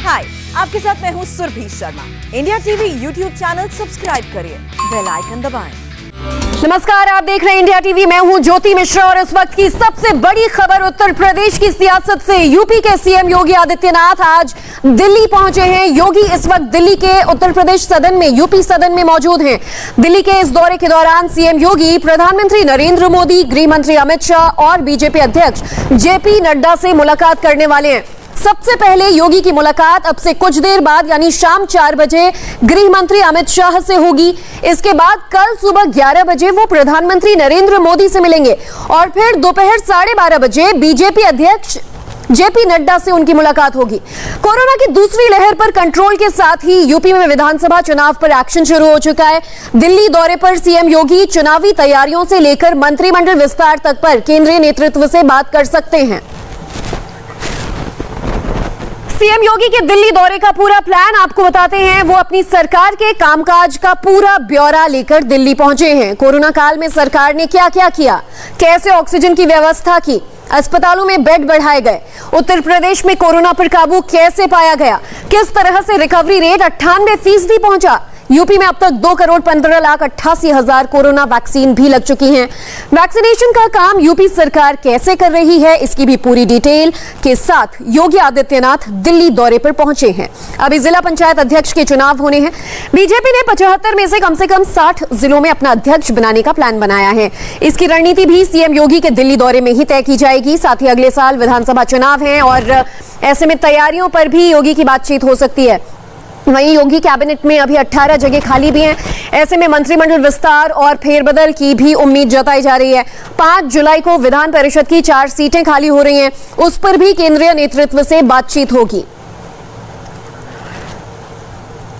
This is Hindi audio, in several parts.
हाय, आपके साथ मैं हूँ Surabhi Sharma. India TV YouTube channel subscribe करिए, बेल आइकन दबाएं। नमस्कार, आप देख रहे हैं इंडिया टीवी। मैं हूं ज्योति मिश्रा और इस वक्त की सबसे बड़ी खबर उत्तर प्रदेश की सियासत से। यूपी के सीएम योगी आदित्यनाथ आज दिल्ली पहुंचे हैं। योगी इस वक्त दिल्ली के उत्तर प्रदेश सदन में, यूपी सदन में मौजूद हैं। दिल्ली के इस दौरे के दौरान सीएम योगी प्रधानमंत्री नरेंद्र मोदी, गृह मंत्री अमित शाह और बीजेपी अध्यक्ष जेपी नड्डा से मुलाकात करने वाले हैं। सबसे पहले योगी की मुलाकात अब से कुछ देर बाद यानी शाम 4 बजे गृह मंत्री अमित शाह से होगी। इसके बाद कल सुबह 11 बजे वो प्रधानमंत्री नरेंद्र मोदी से मिलेंगे और फिर दोपहर 12:30 बजे बीजेपी अध्यक्ष जेपी नड्डा से उनकी मुलाकात होगी। कोरोना की दूसरी लहर पर कंट्रोल के साथ ही यूपी में विधानसभा चुनाव पर एक्शन शुरू हो चुका है। दिल्ली दौरे पर सीएम योगी चुनावी तैयारियों से लेकर मंत्रिमंडल विस्तार तक पर केंद्रीय नेतृत्व से बात कर सकते हैं। सीएम योगी के दिल्ली दौरे का पूरा प्लान आपको बताते हैं। वो अपनी सरकार के कामकाज का पूरा ब्यौरा लेकर दिल्ली पहुंचे हैं। कोरोना काल में सरकार ने क्या क्या किया, कैसे ऑक्सीजन की व्यवस्था की, अस्पतालों में बेड बढ़ाए गए, उत्तर प्रदेश में कोरोना पर काबू कैसे पाया गया, किस तरह से रिकवरी रेट 98% पहुंचा। यूपी में अब तक 2,15,88,000 कोरोना वैक्सीन भी लग चुकी हैं। वैक्सीनेशन का काम यूपी सरकार कैसे कर रही है, इसकी भी पूरी डिटेल के साथ योगी आदित्यनाथ दिल्ली दौरे पर पहुंचे हैं। अभी जिला पंचायत अध्यक्ष के चुनाव होने हैं। बीजेपी ने 75 में से कम 60 जिलों में अपना अध्यक्ष बनाने का प्लान बनाया है। इसकी रणनीति भी सीएम योगी के दिल्ली दौरे में ही तय की जाएगी। साथ ही अगले साल विधानसभा चुनाव है और ऐसे में तैयारियों पर भी योगी की बातचीत हो सकती है। वहीं योगी कैबिनेट में अभी 18 जगह खाली भी हैं। ऐसे में मंत्रिमंडल विस्तार और फेरबदल की भी उम्मीद जताई जा रही है। 5 जुलाई को विधान परिषद की 4 सीटें खाली हो रही हैं, उस पर भी केंद्रीय नेतृत्व से बातचीत होगी।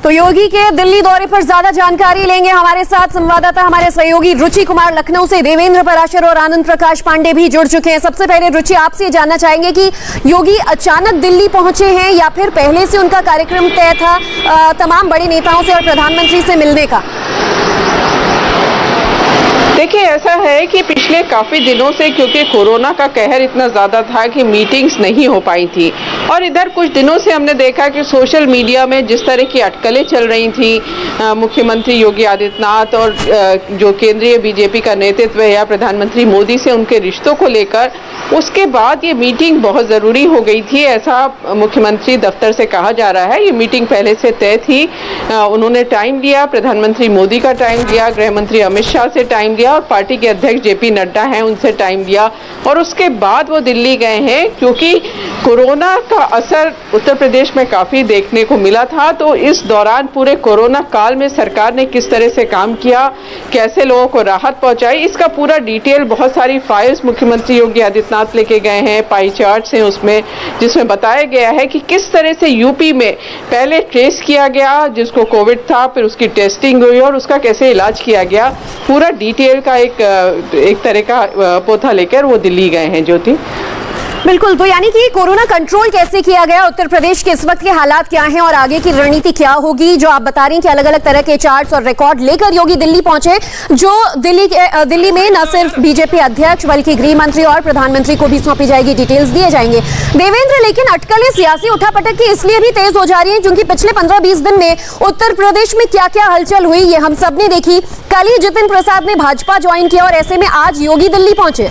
तो योगी के दिल्ली दौरे पर ज्यादा जानकारी लेंगे हमारे साथ संवाददाता, हमारे सहयोगी रुचि कुमार लखनऊ से। देवेंद्र पराशर और आनंद प्रकाश पांडे भी जुड़ चुके हैं। सबसे पहले रुचि, आपसे ये जानना चाहेंगे कि योगी अचानक दिल्ली पहुंचे हैं या फिर पहले से उनका कार्यक्रम तय था तमाम बड़े नेताओं से और प्रधानमंत्री से मिलने का? देखिए, ऐसा है कि पिछले काफ़ी दिनों से क्योंकि कोरोना का कहर इतना ज़्यादा था कि मीटिंग्स नहीं हो पाई थी और इधर कुछ दिनों से हमने देखा कि सोशल मीडिया में जिस तरह की अटकलें चल रही थी मुख्यमंत्री योगी आदित्यनाथ और जो केंद्रीय बीजेपी का नेतृत्व है या प्रधानमंत्री मोदी से उनके रिश्तों को लेकर, उसके बाद ये मीटिंग बहुत ज़रूरी हो गई थी, ऐसा मुख्यमंत्री दफ्तर से कहा जा रहा है। ये मीटिंग पहले से तय थी। उन्होंने टाइम लिया, प्रधानमंत्री मोदी का टाइम लिया, गृह मंत्री अमित शाह से टाइम लिया और पार्टी के अध्यक्ष जेपी नड्डा हैं उनसे टाइम लिया और उसके बाद वो दिल्ली गए हैं क्योंकि कोरोना का असर उत्तर प्रदेश में काफ़ी देखने को मिला था। तो इस दौरान पूरे कोरोना काल में सरकार ने किस तरह से काम किया, कैसे लोगों को राहत पहुंचाई, इसका पूरा डिटेल, बहुत सारी फाइल्स मुख्यमंत्री योगी आदित्यनाथ लेके गए हैं। पाई चार्ट्स हैं उसमें, जिसमें बताया गया है कि किस तरह से यूपी में पहले ट्रेस किया गया जिसको कोविड था, फिर उसकी टेस्टिंग हुई और उसका कैसे इलाज किया गया। पूरा डिटेल का एक तरह का पोथा लेकर वो दिल्ली गए हैं। ज्योति, बिल्कुल, तो यानी कि कोरोना कंट्रोल कैसे किया गया, उत्तर प्रदेश के इस वक्त के हालात क्या हैं और आगे की रणनीति क्या होगी, जो आप बता रही हैं कि अलग अलग तरह के चार्ट्स और रिकॉर्ड लेकर योगी दिल्ली पहुंचे, जो दिल्ली में न सिर्फ बीजेपी अध्यक्ष बल्कि गृह मंत्री और प्रधानमंत्री को भी सौंपी जाएगी, डिटेल्स दिए जाएंगे। देवेंद्र, लेकिन अटकलें सियासी उठापटक की इसलिए भी तेज हो जा रही है क्योंकि पिछले 15-20 दिन में उत्तर प्रदेश में क्या क्या हलचल हुई ये हम सब ने देखी। कल ही जितिन प्रसाद ने भाजपा ज्वाइन किया और ऐसे में आज योगी दिल्ली पहुंचे।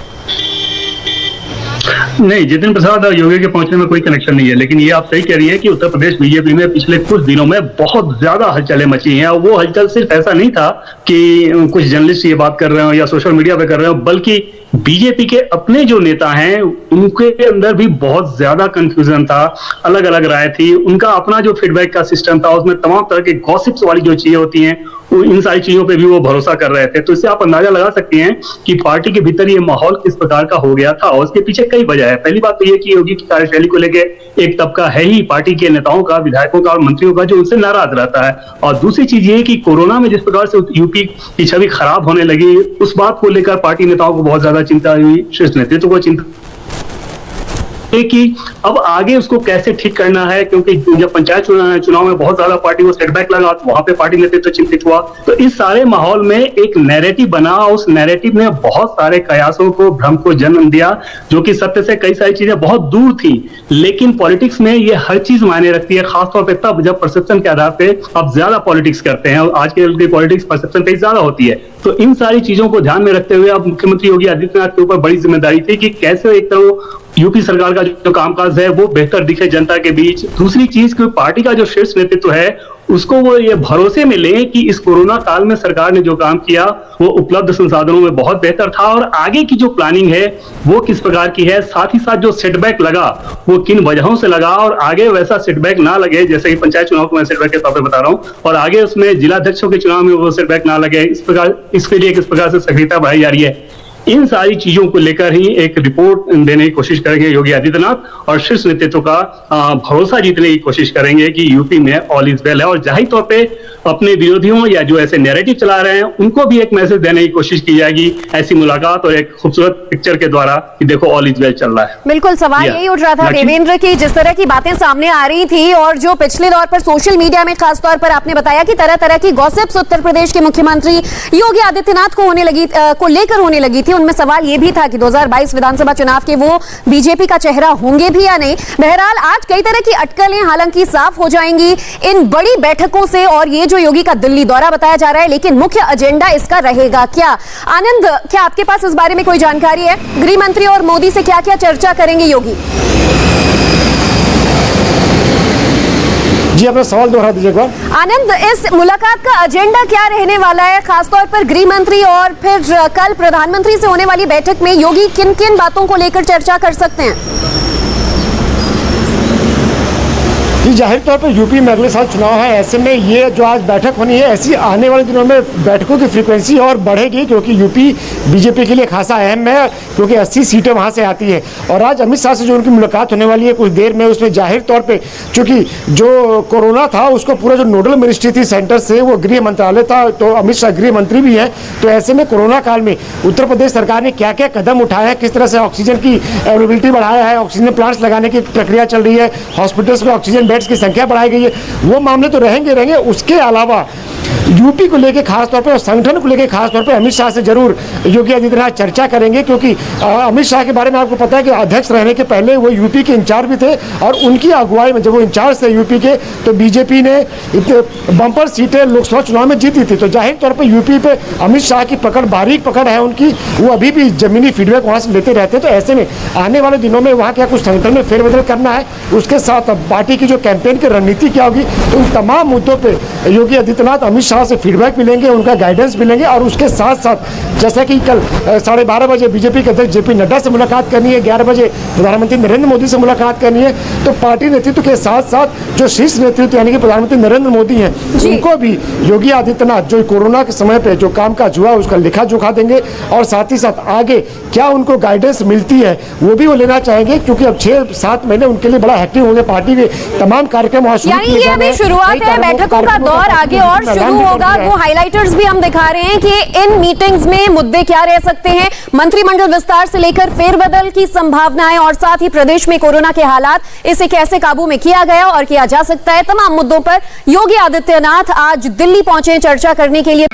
नहीं, जितिन प्रसाद और योगी के पहुंचने में कोई कनेक्शन नहीं है, लेकिन ये आप सही कह रही है कि उत्तर प्रदेश बीजेपी में पिछले कुछ दिनों में बहुत ज्यादा हलचलें मची हैं और वो हलचल सिर्फ ऐसा नहीं था कि कुछ जर्नलिस्ट ये बात कर रहे हो या सोशल मीडिया पे कर रहे हो, बल्कि बीजेपी के अपने जो नेता हैं उनके अंदर भी बहुत ज्यादा कंफ्यूजन था, अलग अलग राय थी। उनका अपना जो फीडबैक का सिस्टम था उसमें तमाम तरह के गॉसिप्स वाली जो चीजें होती हैं इन सारी चीजों पे भी वो भरोसा कर रहे थे। तो इससे आप अंदाजा लगा सकते हैं कि पार्टी के भीतर ये माहौल किस प्रकार का हो गया था और उसके पीछे कई वजह है। पहली बात तो ये कि योगी की कार्यशैली को लेकर एक तबका है ही पार्टी के नेताओं का, विधायकों का और मंत्रियों का जो उनसे नाराज रहता है। और दूसरी चीज ये कि कोरोना में जिस प्रकार से यूपी की छवि खराब होने लगी, उस बात को लेकर पार्टी नेताओं को बहुत ज्यादा चिंता हुई, शीर्ष नेतृत्व को चिंता कि अब आगे उसको कैसे ठीक करना है, क्योंकि जब पंचायत चुनाव में बहुत ज्यादा पार्टी को सेटबैक लगा तो वहां पे पार्टी नेतृत्व चिंतित हुआ। तो इस सारे माहौल में एक नैरेटिव बना, उस नैरेटिव ने बहुत सारे कयासों को, भ्रम को जन्म दिया, जो कि सत्य से कई सारी चीजें बहुत दूर थी। लेकिन पॉलिटिक्स में ये हर चीज मायने रखती है, खासतौर पर तब जब परसेप्शन के आधार पे अब ज्यादा पॉलिटिक्स करते हैं। आज के पॉलिटिक्स परसेप्शन पे ज्यादा होती है। तो इन सारी चीजों को ध्यान में रखते हुए अब मुख्यमंत्री योगी आदित्यनाथ के ऊपर बड़ी जिम्मेदारी थी कि कैसे एक तरह यूपी सरकार का जो कामकाज है वो बेहतर दिखे जनता के बीच। दूसरी चीज कि पार्टी का जो शीर्ष नेतृत्व है उसको वो ये भरोसे में ले कि इस कोरोना काल में सरकार ने जो काम किया वो उपलब्ध संसाधनों में बहुत बेहतर था, और आगे की जो प्लानिंग है वो किस प्रकार की है, साथ ही साथ जो सेटबैक लगा वो किन वजहों से लगा, और आगे वैसा सेटबैक ना लगे, जैसे कि पंचायत चुनाव को मैं सेटबैक के तौर पर बता रहा हूँ, और आगे उसमें जिलाध्यक्षों के चुनाव में वो सेटबैक ना लगे, इस प्रकार इसके लिए किस प्रकार से सक्रियता बढ़ाई जा रही है। इन सारी चीजों को लेकर ही एक रिपोर्ट देने की कोशिश करेंगे योगी आदित्यनाथ, और शीर्ष नेतृत्व का भरोसा जीतने की कोशिश करेंगे कि यूपी में ऑल इज वेल है। और जाहिर तौर पे अपने विरोधियों या जो ऐसे नैरेटिव चला रहे हैं उनको भी एक मैसेज देने की कोशिश की जाएगी ऐसी मुलाकात और एक खूबसूरत पिक्चर के द्वारा कि देखो ऑल इज वेल चल रहा है। बिल्कुल, सवाल यही उठ रहा था देवेंद्र की, जिस तरह की बातें सामने आ रही थी और जो पिछले दौर पर सोशल मीडिया में खासतौर पर आपने बताया कि तरह तरह की गॉसिप्स उत्तर प्रदेश के मुख्यमंत्री योगी आदित्यनाथ को लेकर होने लगी थी, उनमें सवाल यह भी था कि 2022 विधानसभा चुनाव के वो बीजेपी का चेहरा होंगे भी या नहीं। बहरहाल आज कई तरह की अटकलें हालांकि साफ हो जाएंगी इन बड़ी बैठकों से, और ये जो योगी का दिल्ली दौरा बताया जा रहा है, लेकिन मुख्य एजेंडा इसका रहेगा क्या? आनंद, क्या आपके पास इस बारे में कोई जानकारी है? गृह मंत्री और मोदी से क्या क्या चर्चा करेंगे योगी? जी, अपना सवाल दोहरा दीजिएगा। आनंद, इस मुलाकात का एजेंडा क्या रहने वाला है? खासतौर पर गृह मंत्री और फिर कल प्रधानमंत्री से होने वाली बैठक में योगी किन किन बातों को लेकर चर्चा कर सकते हैं? जाहिर तौर पर यूपी में अगले साल चुनाव है, ऐसे में ये जो आज बैठक होनी है, ऐसी आने वाले दिनों में बैठकों की फ्रीक्वेंसी और बढ़ेगी, क्योंकि यूपी बीजेपी के लिए खासा अहम है, क्योंकि 80 सीटें वहाँ से आती है। और आज अमित शाह से जो उनकी मुलाकात होने वाली है कुछ देर में, उसमें जाहिर तौर पे चूँकि जो कोरोना था उसको पूरा जो नोडल मिनिस्ट्री थी सेंटर से वो गृह मंत्रालय था, तो अमित शाह गृह मंत्री भी हैं। तो ऐसे में कोरोना काल में उत्तर प्रदेश सरकार ने क्या क्या कदम उठाया है, किस तरह से ऑक्सीजन की अवेलेबिलिटी बढ़ाया है, ऑक्सीजन प्लांट्स लगाने की प्रक्रिया चल रही है, हॉस्पिटल्स में ऑक्सीजन बेड्स की संख्या बढ़ाई गई है, वो मामले तो रहेंगे। उसके अलावा यूपी को लेकर खासतौर पर और संगठन को लेकर खासतौर पर अमित शाह से जरूर योगी आदित्यनाथ चर्चा करेंगे, क्योंकि अमित शाह के बारे में आपको पता है कि अध्यक्ष रहने के पहले वो यूपी के इंचार्ज भी थे, और उनकी अगुवाई में जब वो इंचार्ज थे यूपी के, तो बीजेपी ने बम्पर सीटें लोकसभा चुनाव में जीती थी। तो जाहिर तौर पर यूपी पे अमित शाह की पकड़, बारीक पकड़ है उनकी, वो अभी भी जमीनी फीडबैक वहाँ से लेते रहते हैं। तो ऐसे में आने वाले दिनों में वहाँ क्या कुछ संगठन में फेरबदल करना है, उसके साथ पार्टी की जो कैंपेन की रणनीति क्या होगी, तो उन तमाम मुद्दों पर योगी आदित्यनाथ अमित शाह से फीडबैक मिलेंगे, उनका गाइडेंस मिलेंगे। और उसके साथ साथ जैसा कि कल 12:30 बजे बीजेपी के अध्यक्ष जेपी नड्डा से मुलाकात करनी है, 11 बजे प्रधानमंत्री नरेंद्र मोदी से मुलाकात करनी है, तो पार्टी नेतृत्व के साथ साथ जो शीर्ष नेतृत्व यानी कि प्रधानमंत्री नरेंद्र मोदी हैं, उनको भी योगी आदित्यनाथ जो कोरोना के समय पे जो कामकाज हुआ उसका लेखा जोखा देंगे, और साथ ही साथ आगे क्या उनको गाइडेंस मिलती है वो भी वो लेना चाहेंगे, क्योंकि अब 6-7 महीने उनके लिए बड़ा हेक्टिक होंगे। पार्टी के तमाम कार्यक्रम यानी ये अभी शुरुआत है, बैठकों का दौर आगे और शुरू होगा। वो हाइलाइटर्स भी हम दिखा रहे हैं कि इन मीटिंग्स में मुद्दे क्या रह सकते हैं, मंत्रिमंडल विस्तार से लेकर फेरबदल की संभावनाएं, और साथ ही प्रदेश में कोरोना के हालात, इसे कैसे काबू में किया गया और किया जा सकता है, तमाम मुद्दों पर योगी आदित्यनाथ आज दिल्ली पहुंचे चर्चा करने के लिए।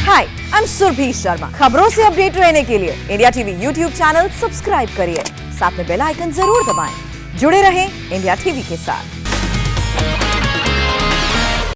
हाय, आई एम सुरभि शर्मा। खबरों से अपडेट रहने के लिए India TV YouTube channel subscribe करिए, साथ में बेल आइकन जरूर दबाएं। जुड़े रहें इंडिया टीवी के साथ।